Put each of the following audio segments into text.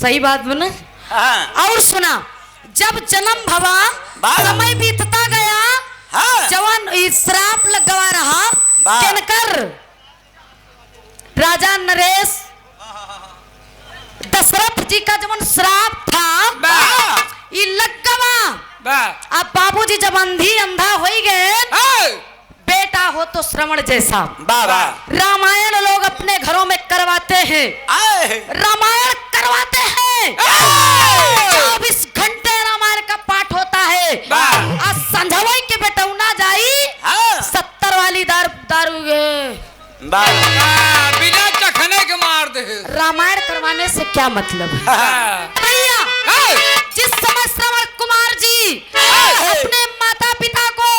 सही बात बोले। और सुना, जब जन्म भवा समय बीतता गया, जवान श्राप लगवा रहा किनकर, राजा नरेश दशरथ जी का जवन श्राप था ये लग गवा। अब बाबूजी जब अंधा हो गए, बेटा हो तो श्रवण जैसा। रामायण लोग अपने घरों में करवाते हैं, रामायण करवाते हैं, 24 घंटे रामायण का पाठ होता है। आज संझवई के बेटौना जाई 70 वाली दारू बिना चखने के मार दे। रामायण करवाने से क्या मतलब है भैया। जिस समय श्रवण कुमार जी अपने माता पिता को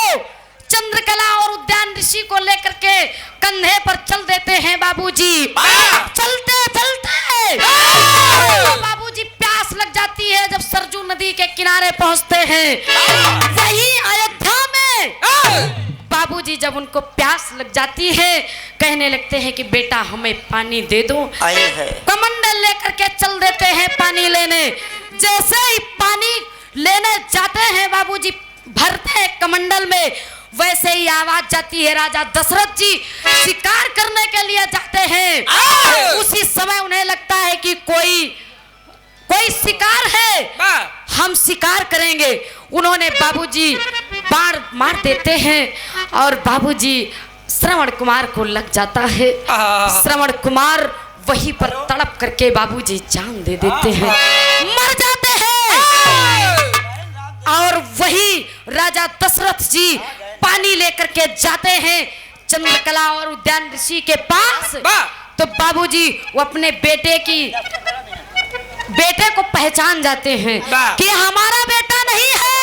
चंद्रकला और उद्यान ऋषि को लेकर के कंधे पर चल देते हैं बाबूजी, चलते चलते बाबूजी प्यास लग जाती है। जब सरजू नदी के किनारे पहुंचते हैं, वही अयोध्या में बाबूजी जब उनको प्यास लग जाती है, कहने लगते हैं कि बेटा हमें पानी दे दो। कमंडल लेकर के चल देते हैं पानी लेने। जैसे ही पानी लेने जाते हैं बाबूजी, भरते हैं कमंडल में, वैसे ही आवाज जाती है। राजा दशरथ जी शिकार करने के लिए जाते हैं। उसी समय उन्हें लगता है कि कोई शिकार है, हम शिकार करेंगे। उन्होंने बाबूजी बाण मार देते हैं और बाबूजी श्रवण कुमार को लग जाता है। श्रवण कुमार वहीं पर तड़प करके बाबूजी जान दे देते हैं, मर जाते हैं। और वही राजा दशरथ जी पानी लेकर के जाते हैं चंद्रकला और उद्यान ऋषि के पास। तो बाबूजी वो अपने बेटे को पहचान जाते हैं कि हमारा बेटा नहीं है,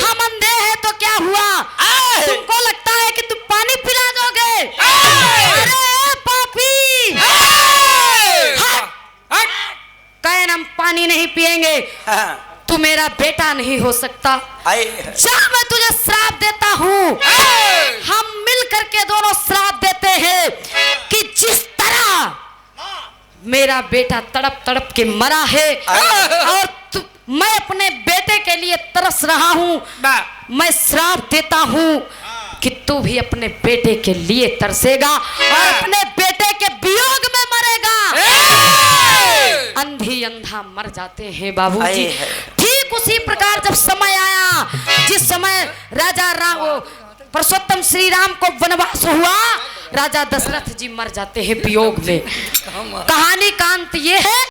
हम अंधे हैं तो क्या हुआ, तुमको लगता है कि तुम पानी पिला दोगे, अरे पापी, कहन हम पानी नहीं पिएंगे, तू मेरा बेटा नहीं हो सकता। जा मैं तुझे श्राप देता हूँ। हम मिल करके दोनों श्राप देते हैं कि जिस तरह मेरा बेटा तड़प तड़प के मरा है और मैं अपने बेटे के लिए तरस रहा हूँ, मैं श्राप देता हूँ कि तू भी अपने बेटे के लिए तरसेगा और अपने बेटे के वियोग में मरेगा। अंधी अंधा मर जाते हैं बाबूजी। ठीक उसी प्रकार जब समय आया, जिस समय राजा राम पुरुषोत्तम श्री राम को वनवास हुआ, राजा दशरथ जी मर जाते हैं वियोग में। कहानी का अंत ये है